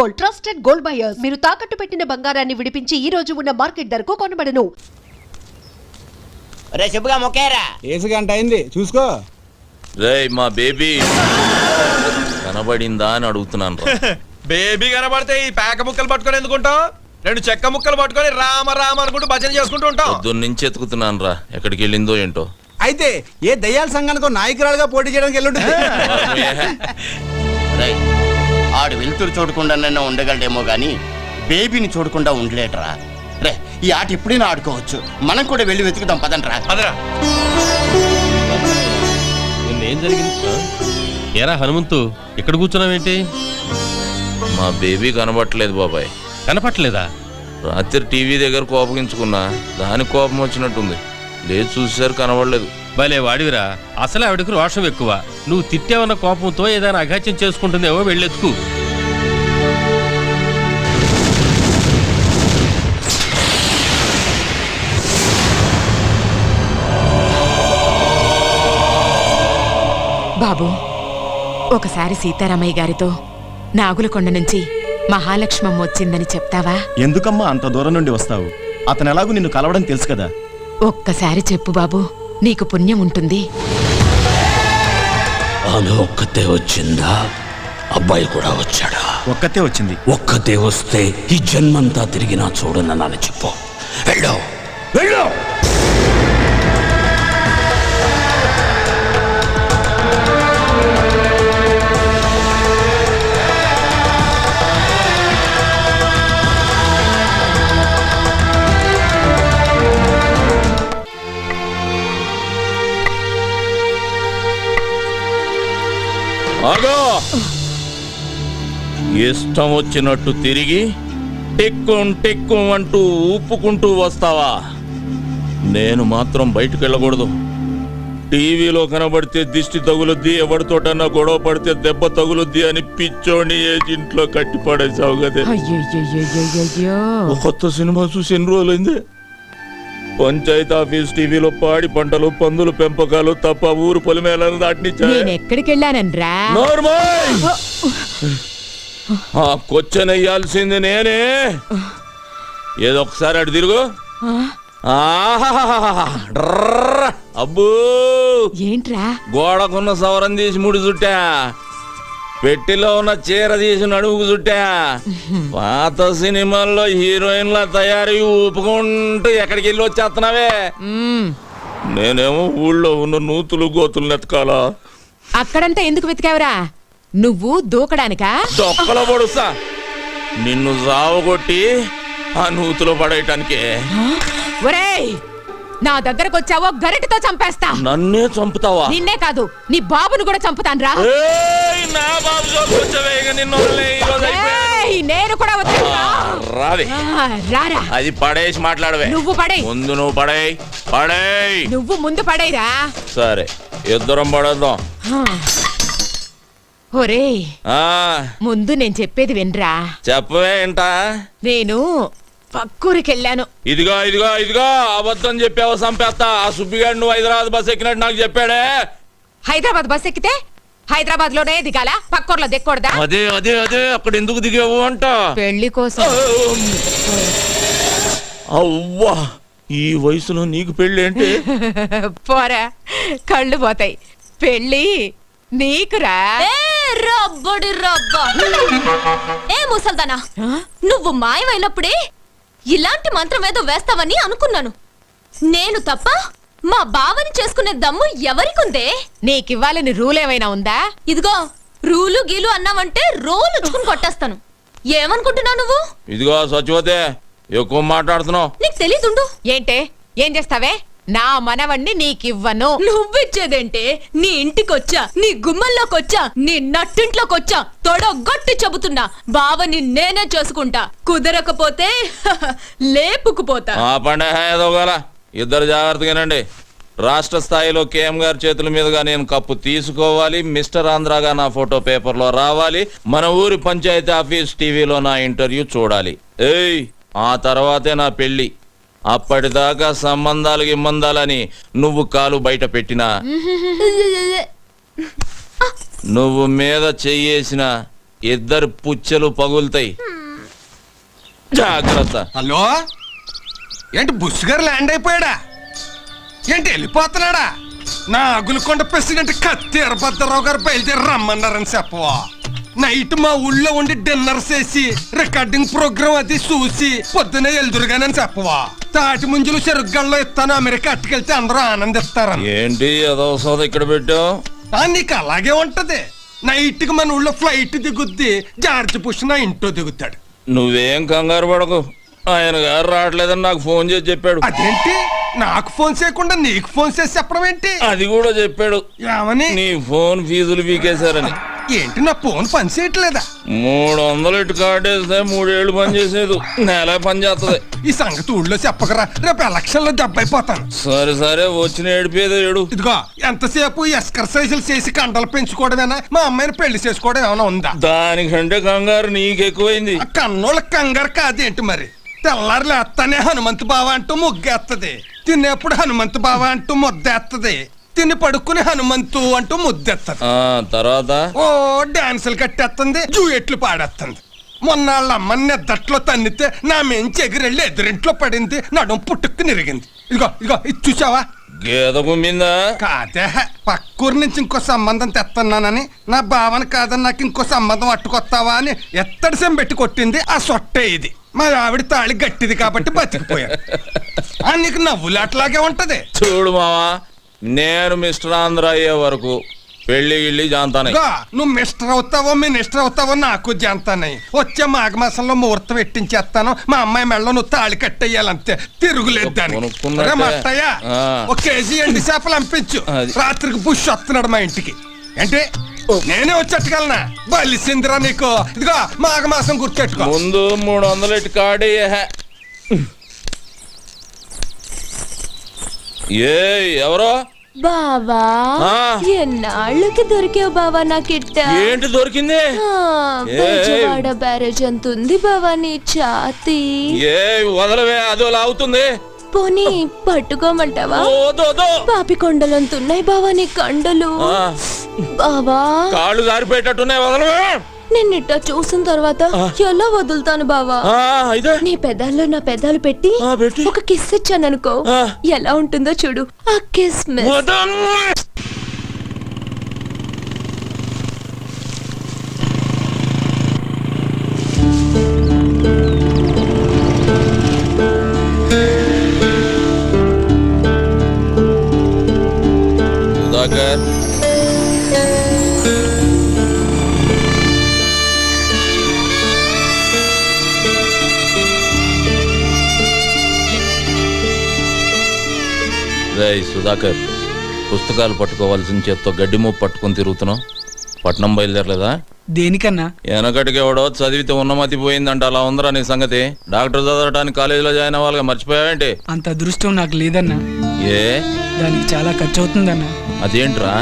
Gold, trusted gold buyers. మీరు తాకట్టు పెట్టిన బంగారాన్ని విడిపించి ఈ రోజు ఉన్న మార్కెట్ ధరకు కొనబడను. రే చెప్పుగా మొక్కేరా. ఏసు గంట అయింది చూసుకో. రేయ్ మా బేబీ కనబడిందా అని అడుగుతున్నాను. బేబీ కనబడితే ఈ పేక ముక్కలు పట్టుకొని ఎందుకుంటావు? 2 చెక్క ముక్కలు పట్టుకొని రామ రామ అనుకుంటూ భజన చేసుకుంటూ ఉంటావు. పొద్దున్న నుంచి ఎత్తుకుతున్నాను రా, ఎక్కడికి వెళ్ళిందో ఏంటో. అయితే ఏ దయ్యాల సంఘానికో నాయకురాలుగా పోటీ చేయడానికి వెళ్ళుంటుంది. ఆడు వెలుతురు చూడకుండా ఉండగలడేమో గాని బేబీని చూడకుండా ఉండలేటరా. రే ఈ ఆట ఎప్పుడైనా ఆడుకోవచ్చు, మనం కూడా వెళ్ళి వెతుకుదాం పదండ్రా. అదరా ఏం జరిగింది? ఏరా హనుమంతు ఇక్కడ కూర్చున్నావేంటి? మా బేబీ కనబట్టలేదు బాబాయ్. కనపట్లేదా? రాత్రి టీవీ దగ్గర కోపగించుకున్నా, దాని కోపం వచ్చినట్టుంది. లేదు చూసేసరి కనబడలేదు. భలే వాడివిరా, అసలే ఆవిడకు రోషం ఎక్కువ. నువ్వు తిట్టావన్న కోపంతో ఏదైనా అఘాత్యం చేసుకుంటుందేమో, వెళ్ళెత్తుకు. బాబు, ఒకసారి సీతారామయ్య గారితో నాగులకొండ నుంచి మహాలక్ష్మమ్మ వచ్చిందని చెప్తావా? ఎందుకమ్మా అంత దూరం నుండి వస్తావు? అతను ఎలాగూ నిన్ను కలవడం తెలుసు కదా. ఒక్కసారి చెప్పు బాబు, నీకు పుణ్యం ఉంటుంది. ఆమె ఒక్కతే వచ్చిందా? అబ్బాయి కూడా వచ్చాడా? ఒక్కతే వచ్చింది. ఒక్కతే వస్తే ఈ జన్మంతా తిరిగినా చూడనని చెప్పు. వెళ్ళు వెళ్ళు. ఆగో! ఇష్టం వచ్చినట్టు తిరిగి టెక్కు అంటూ ఊపుకుంటూ వస్తావా? నేను మాత్రం బయటకు వెళ్ళకూడదు. టీవీలో కనబడితే దిష్టి తగులుద్ది, ఎవరితోటన్నా గొడవ పడితే దెబ్బ తగులుద్ది అని పిచ్చోని ఇంట్లో కట్టిపడేసావు కదే. కొత్త సినిమా చూసి ఎన్ని రోజులైంది? పంచాయతీ ఆఫీస్ టీవీలో పాడి పంటలు, పందులు పెంపకాలు తప్ప ఊరు పొలిమేళను ఎక్కడికెళ్ళానరా? ఆ కొచ్చనెయ్యాల్సింది నేనే. ఏదో ఒకసారి అటు తిరుగు. అబ్బో ఏంట్రా? గోడకున్న సవరం తీసి ముడి చుట్టా, పెట్టిలో ఉన్న చీర తీసి నడుముకు చుట్టా. పాత సినిమాల్లో హీరోయిన్ల తయారీ ఊపుకుంటూ ఎక్కడికి వెళ్ళి వచ్చేస్తున్నావే. నేనేమో ఊళ్ళో ఉన్న నూతులు గోతులు నెతకాలా? అక్కడంతా ఎందుకు వెతికావురా? నువ్వు దూకడానికా? దొక్కలో పడుస్తా నిన్ను సావగొట్టి ఆ నూతులో పడేయటానికే. ఒరేయ్, నా దగ్గరకు వచ్చావో గరిటతో చంపేస్తా. నన్నే చంపుతావా? నిన్నే కాదు, నీ బాబును కూడా చంపుతాను రా. నేను కూడా రారా. అది పడేసి మాట్లాడవే. నువ్వు పడే. ముందు నువ్వు పడేయ్. నువ్వు ముందు పడేరా. సరే ఇద్దరం పడేద్దాం. ఒరే, ముందు నేను చెప్పేది వినరా. చెప్పవే ఏంటా? నేను పక్కూరికెళ్ళాను. ఇదిగో అబద్ధం చెప్పావు, సంపేస్తా. ఆ సుబ్బిగాడు నువ్వు హైదరాబాద్ బస్ ఎక్కినట్టు నాకు చెప్పాడే. హైదరాబాద్ బస్ ఎక్కితే హైదరాబాద్ లోనే దిగాల, పక్కూర్లో దిక్కకూడదా? అదే అక్కడ ఎందుకు దిగావు అంట? పెళ్లి కోసం. అవ్వా, ఈ వయసులో నీకు పెళ్లి అంటే? పోరా, కళ్ళు పోతాయి. పెళ్లి నీకురా. ఏ ముసల్దానా, నువ్వు మాయమైనప్పుడే ఇలాంటి మంత్రం ఏదో వేస్తావని అనుకున్నాను. నేను తప్ప మా బావని చేసుకునే దమ్ము ఎవరికుందే? నీకివ్వాలని రూల్ ఏమైనా ఉందా? ఇదిగో రూలు గీలు అన్నావంటే రోలు ఉచ్చుకుని కొట్టేస్తాను. ఏమనుకుంటున్నావు నువ్వు? ఇదిగో సచివతే, ఎక్కువ మాట్లాడుతున్నావు. నీకు తెలీదుండు. ఏంటే, ఏం చేస్తావే? నా మనవణ్ణి నీకివ్వను. నువ్విచ్చేదేంటే? నీ ఇంటికొచ్చా, నీ గుమ్మల్లోకొచ్చా, నీ నట్టింట్లోకొచ్చా తొడగొట్టి చెబుతున్నా, బావని నేనే చేసుకుంటా. కుదరకపోతే లేపుకుపోతా. ఇద్దరు జాగ్రత్తగానండి. రాష్ట్ర స్థాయిలో కేఎం గారి చేతుల మీదుగా నేను కప్పు తీసుకోవాలి. మిస్టర్ ఆంధ్రాగా నా ఫోటో పేపర్లో రావాలి. మన ఊరి పంచాయతీ ఆఫీస్ టీవీలో నా ఇంటర్వ్యూ చూడాలి. ఆ తర్వాతే నా పెళ్లి. అప్పటిదాకా సంబంధాలని నువ్వు కాలు బయట పెట్టినా, నువ్వు మీద చెయ్యేసిన ఇద్దరు పుచ్చెలు పగులుతాయి. జాగ్రత్త. హలో ఏంటి బుష్ గారు ల్యాండ్ అయిపోయాడా ఏంటి వెళ్ళిపోతున్నాడా? నా అగులకొండ ప్రెసిడెంట్ కత్తి ఎర్రభద్రరావు గారు బయలుదేరి రమ్మన్నారని చెప్పవా? నైట్ మా ఊళ్ళో ఉండి డిన్నర్ చేసి రికార్డింగ్ ప్రోగ్రామ్ అది చూసి పొద్దునే వెళ్దురుగానని చెప్పవా? తాటి ముంజులు చెరుగ్గల్లో ఇస్తాను అమెరికా అట్టుకెళ్తే అందరూ ఆనందిస్తారని. ఏంటి అదో సోద ఇక్కడ పెట్టావు? నీకు అలాగే ఉంటది. నైట్ కి మన ఊళ్ళో ఫ్లైట్ దిగుద్ది, జార్జ్ బుష్ నా ఇంట్లో దిగుతాడు. నువ్వేం కంగారు పడకు, ఆయన గారు రావట్లేదని నాకు ఫోన్ చేసి చెప్పాడు. అదేంటి నాకు ఫోన్ చేయకుండా నీకు ఫోన్ చేసి చెప్పడం ఏంటి? అది కూడా చెప్పాడు, ఏమని? నీ ఫోన్ ఫీజులు పీకేశారని. ఏంటి నా ఫోన్ పని చేయట్లేదా? 300 ఇటు కార్డేస్తే 3 ఏళ్ళు పని చేసేది, నెల పని చేస్తుంది. ఈ సంగతి ఊళ్ళో చెప్పకరా, రేపు ఎలక్షన్ లో దెబ్బైపోతాను. సరే సరే వచ్చిన ఏడిపోయేది ఏడు. ఇదిగో ఎంతసేపు ఎక్సర్సైజులు చేసి కండలు పెంచుకోవడమేనా? మా అమ్మాయిని పెళ్లి చేసుకోవడం ఏమైనా ఉందా? దానికంటే కంగారు నీకెక్కువైంది. ఆ కన్నోళ్ళ కంగారు కాదేంటి మరి? తెల్లారు లేస్తానే హనుమంతు బావ అంటూ ముగ్గేస్తది, తినేప్పుడు హనుమంతు బావ అంటూ ముద్దేస్తది, తిని పడుకుని హనుమంతు అంటూ ముద్దెత్తది. తర్వాత ఓ డాన్సులు కట్టేస్తుంది, జూయెట్లు పాడేస్తుంది. మొన్న వాళ్ళ అమ్మని నిద్దట్లో తన్నితే నా మెంచి ఎగిరెళ్ళి ఎదురింట్లో పడింది, నడుం పుట్టుక్కు నిరిగింది. ఇదిగో ఇదిగో ఇది చూసావా? గేద కుమ్మిందా? కాదే, పక్కూరు నుంచి ఇంకో సంబంధం తెస్తున్నానని నా భావన కాదని నాకు ఇంకో సంబంధం అట్టుకొస్తావా అని ఎత్తడి సెం పెట్టి కొట్టింది. ఆ సొట్టే ఇది. మా ఆవిడ తాళి గట్టిది కాబట్టి బతికిపోయాడు. నీకు నవ్వులాట్లాగే ఉంటది. చూడు మావా, నేను మిస్టర్ ఆంధ్ర అయ్యే వరకు పెళ్లి గిళ్ళి జాంతానే. నువ్వు మిస్టర్ అవుతావో మినిస్టర్ అవుతావో నాకు జాంతానే. వచ్చే మాఘమాసంలో ముహూర్తం పెట్టించేస్తాను. మా అమ్మాయి మెళ్ళలో నువ్వు తాళి కట్టేయాలంతే, తిరుగులేదు దానికి. మట్టయ్య ఒక కేజీ ఎండి చేపలు పంపించు, రాత్రికి బుష్ వస్తున్నాడు మా ఇంటికి. అంటే నేనే వచ్చేట్టుకెళ్ళనా? బలిసిందిరా నీకు. ఇదిగో మాఘమాసం గుర్తెట్టుకో. ముందు 300 ఇటు కాడే. ఏ ఎవరో బావా, ఎన్నాళ్ళకి దొరికావు బావా నాకిట్ట. ఏంటి దొరికింది? బెజవాడ బ్యారేజ్ అంత ఉంది బావా నీ ఛాతి. ఏ వదలవే, అదో లాగుతుంది. పోనీ పట్టుకోమంటావా? పాపి కొండలంతున్నాయి బావా నీ కండలు. బావా కాళ్ళు జారిపోయేటట్టున్నాయి, వదలవే. నిన్నిట్ట చూసిన తర్వాత ఎలా వదులుతాను బావా? నీ పెదాల్లో నా పెదాలు పెట్టి ఒక కిస్ ఇచ్చాననుకో, ఎలా ఉంటుందో చూడు ఆ కిస్. సుధాకర్, సుధాకర్, పుస్తకాలు పట్టుకోవాల్సిన చేత్తో గడ్డి మూపు పట్టుకుని తిరుగుతున్నావు. పట్నం బయలుదేరలేదా? దేనికన్నా? వెనకటికెవడో చదివితే ఉన్నమతి పోయిందంట, అలా ఉందరా నీ సంగతి? డాక్టర్ చదవడానికి కాలేజీలో జాయిన్ అవ్వాలి, మర్చిపోయావేంటి? అంత అదృష్టం నాకు లేదన్నా. ఏ దానికి చాలా ఖర్చు అవుతుందన్నా. అదేంట్రా,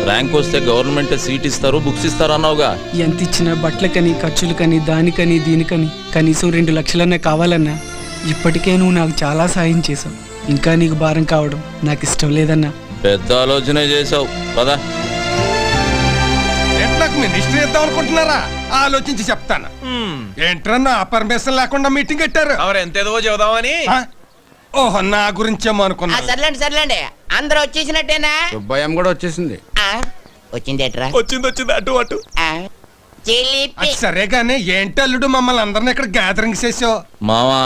ర్యాంక్ వస్తే గవర్నమెంట్ సీట్ ఇస్తారు, బుక్స్ ఇస్తారు అన్నావుగా. ఎంత ఇచ్చినా బట్టలకని, ఖర్చులకని, దానికని దీనికని కనీసం 2 లక్షలన్నా కావాలన్నా. ఇప్పటికే నువ్వు నాకు చాలా సాయం చేసావు, ఇంకా నీకు భారం కావడం నాకు ఇష్టం లేదన్నా. పెద్ద ఆలోచనే చేసావు పదా. నాకు మినిస్టర్ ఇద్దాం అనుకుంటున్నారా? ఆలోచించి చెప్తాను. ఏంట్రా నా పర్మిషన్ లేకుండా మీటింగ్ పెట్టారు? ఎంతేదో చెబుదామని. ఓహో, నా గురించేమో అనుకున్నా. సర్లేండి అందరూ వచ్చేసినట్టేనా? సుబ్బయ్యం కూడా వచ్చేసింది. వచ్చిందేట్రా? వచ్చింది అటు అటు. అది సరే గానీ ఏంటి అల్లుడు మమ్మల్ని అందరినీ ఇక్కడ గ్యాదరింగ్ చేసావు? మావా,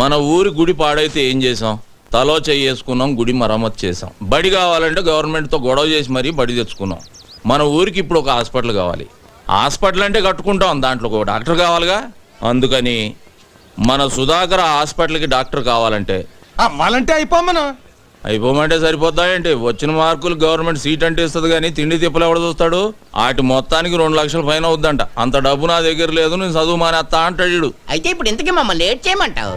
మన ఊరి గుడి పాడైతే ఏం చేసాం? తలో చేసుకున్నాం, గుడి మరమ్మతు చేసాం. బడి కావాలంటే గవర్నమెంట్తో గొడవ చేసి మరీ బడి తెచ్చుకున్నాం. మన ఊరికి ఇప్పుడు ఒక హాస్పిటల్ కావాలి. హాస్పిటల్ అంటే కట్టుకుంటాం, దాంట్లో ఒక డాక్టర్ కావాలిగా. అందుకని మన సుధాకర్ హాస్పిటల్కి డాక్టర్ కావాలంటే అవ్వాలంటే అయిపోమంటే సరిపోద్దా ఏంటి? వచ్చిన మార్కులు గవర్నమెంట్ సీట్ అంటే ఇస్తుంది, కానీ తిండి తిప్పలు ఎవడ చూస్తాడు? వాటి మొత్తానికి 2 లక్షల పైన అవుద్దంట. అంత డబ్బు నా దగ్గర లేదు, నేను చదువు మానేస్తా అంటాడు. అయితే ఇప్పుడు ఇంతకీ మమ్మల్ని లేట్ చేయమంటావు?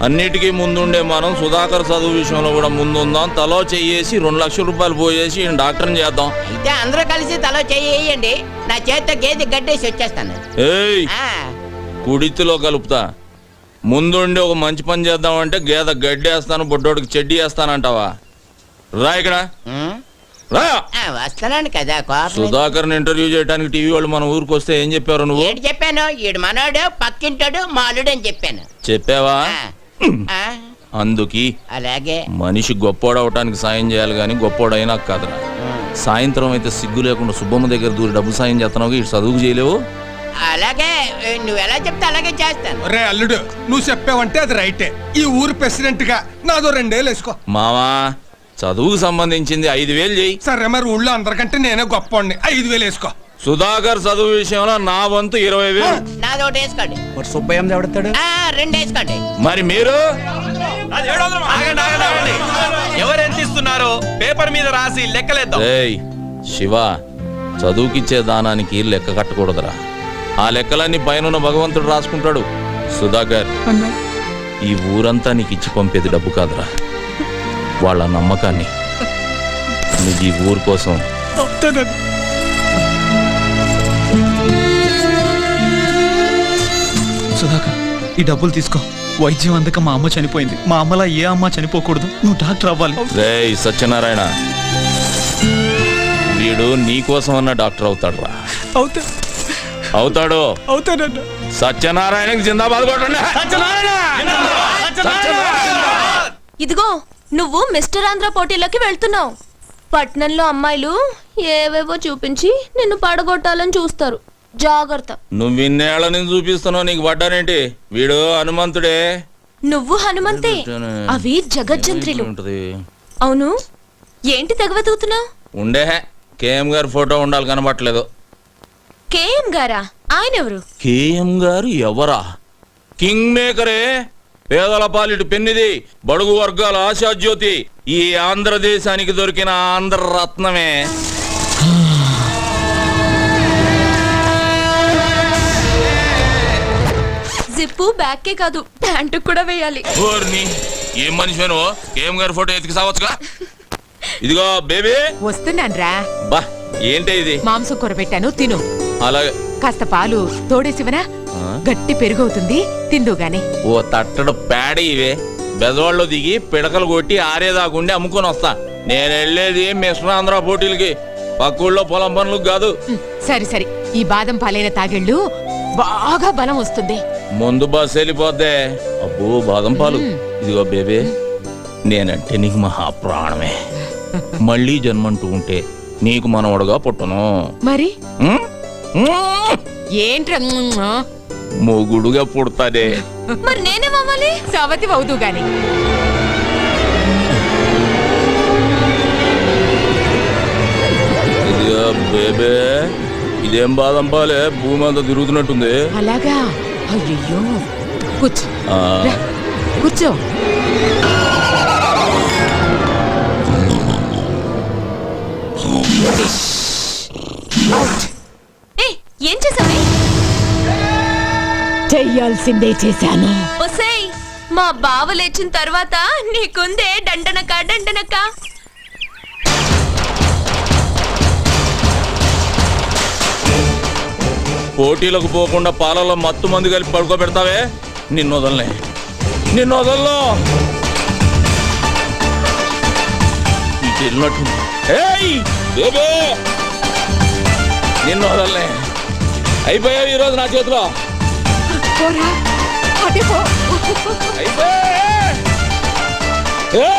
అన్నిటికీ ముందుండే మనం సుధాకర్ చదువు విషయంలో కూడా ముందుందాం. తలో చెయ్యేసి 2 లక్షల రూపాయలు పోయేసి ఈయన డాక్టర్ని చేద్దాం. అయితే అందరూ కలిసి తలో చెయ్యండి, నా చేతితో గేదె గడ్డేసి వచ్చేస్తాను. ఏయ్, కుడితిలో కలుపుతా. ముందుండి ఒక మంచి పని చేద్దామంటే గేదె గడ్డి వేస్తాను, బొడ్డోడికి చెడ్డి వేస్తానంటావా? రా ఇక్కడ. రా. వస్తున్నాను కదా కోపం. సుధాకర్ ఇంటర్వ్యూ చేయడానికి టీవీ వాళ్ళు మన ఊరికి వస్తే ఏం చెప్పారు నువ్వు? ఏంటి చెప్పాను? ఈడు మనోడు పక్కింటాడు మాలుడు అని చెప్పాను. చెప్పావా? ఆ, అందుకి అలాగే. మనిషి గొప్పోడవటానికి సాయం చేయాలి కానీ గొప్పోడైనా కాదురా. సాయంత్రం అయితే సిగ్గు లేకుండా సుబ్బమ్మ దగ్గర దూరి డబ్బు సాయం చేస్తున్నావు, ఇటు చదువుకు చేయలేవు. అలాగే నువ్వు ఎలా చెప్తే అలాగే చేస్తాను. రే అల్లుడు, నువ్వు చెప్పావంటే అది రైటే. ఈ ఊరు ప్రెసిడెంట్ గా నాదో 2 ఏళ్ళు వేసుకో. మావా, చదువుకు సంబంధించింది 5,000 చెయ్యి. సరే మరి ఊళ్ళో అందరికంటే నేనే గొప్ప 5,000 వేసుకో. సుధాకర్ చదువు విషయంలో నా వంతు 20,000. నాదొకటి వేసుకోండి. మరి సుబ్బయ్య ఎవడతాడు? 2 వేసుకోండి. మరి మీరు? ఎవరెంత ఇస్తున్నారో పేపర్ మీద రాసి లెక్కలేద్దాం. ఏయ్ శివ, చదువుకిచ్చే దానానికి లెక్క కట్టకూడదురా. ఆ లెక్కలన్నీ పైన భగవంతుడు రాసుకుంటాడు. సుధాకర్, అన్నా ఈ ఊరంతా నీకు ఇచ్చి పంపేది డబ్బు కాదురా, వాళ్ళ నమ్మకాన్ని. నువ్వు ఈ ఊరు కోసం సుధాకర్, ఈ డబ్బులు తీసుకో. వైద్యం అందక మా అమ్మ చనిపోయింది. మా అమ్మలా ఏ అమ్మ చనిపోకూడదు. నువ్వు డాక్టర్ అవ్వాలి. రేయ్ సత్యనారాయణ, వీడు నీ కోసం అన్న డాక్టర్ అవుతాడు రా. అవుతాడు. అవుతానన్నా. సత్యనారాయణకి జిందాబాద్ కొట్టండి. ఇదిగో నువ్వు మిస్టర్ ఆంధ్ర పోటీలోకి వెళ్తున్నావు. పట్నంలో అమ్మాయిలు ఏవేవో చూపించి నిన్ను పడగొట్టాలని చూస్తారు. జాగ్రత్త. నువ్వు ఇన్నేళ్ల నుంచి చూపిస్తున్నావు, నీకు పడ్డానేంటి? వీడు హనుమంతుడే. నువ్వు హనుమంతే, అవి జగజ్జంత్రులు. అవును, ఏంటి తెగవెతుకుతున్నావు? ఉండే కేఎం గారి ఫోటో ఉండాలి, కనబట్టలేదు. కేఎం గారా? ఆయన ఎవరు? కేఎం గారు ఎవరా? కింగ్ మేకరే, పేదల పాలిటి పెన్నిది, బడుగు వర్గాల ఆశాజ్యోతి, ఈ ఆంధ్రదేశానికి దొరికిన ఆంధ్ర రత్నమే. జిప్పు బ్యాక్కే కాదు, ప్యాంటు కూడా వేయాలి. ఏం మనిషి నువ్వు? కేఎం గారి ఫోటో ఎతికి సావచ్చుగా. ఇదిగో బేబీ, వస్తున్నాన్రా. బా ఏంటి ఇది? మాంసం కూర పెట్టాను, తిను. అలాగే. కాస్త పాలు తోడేసివనా? గట్టి పెరుగవుతుంది, తిందు గాని. ఓ తట్టడు పేడ ఇవే. బెదవాళ్ళు దిగి పిడకలు కొట్టి ఆరేదాకుండి అమ్ముకొని వస్తా. నేను వెళ్ళేది మిస్టర్ ఆంధ్ర పోటీలకి, పక్కూళ్ళో పొలం పనులకు కాదు. సరి సరి, ఈ బాదం పాలైన తాగిళ్ళు బాగా బలం వస్తుంది. ముందు బస్సు వెళ్ళిపోద్దే. అబ్బో బాదం పాలు. ఇదిగో బేబీ, నేనంటే నీకు మహా ప్రాణమే. మళ్ళీ జన్మంటూ ఉంటే నీకు మనవడుగా పుట్టను. మరి ఏంట్రా? మొగుడుగా పుడతాడే. మరి నేనేమవ్వాలి? సవతి అవుదు గాని. ఇదిగో బేబే, ఇదేం బాదం పాలే, భూమి అంతా తిరుగుతున్నట్టుంది. అలాగా? అయ్యో, కూర్చో రా, కూర్చో. ఏం చేసావే? చెయ్యాల్సిందే చేశాను. ఒసేయ్, మా బావ లేచిన తర్వాత నీకుందే దండనక దండనక. పోటీలకు పోకుండా పాలలో మత్తు మందు కలిపి పడుకోబెడతావే, నిన్ను వదలనే, నిన్ను వదలను. నిన్ను వదలనే. అయిపోయావు ఈరోజు నా చేతిలో. పోరా, అటే పో. అయిపోయా.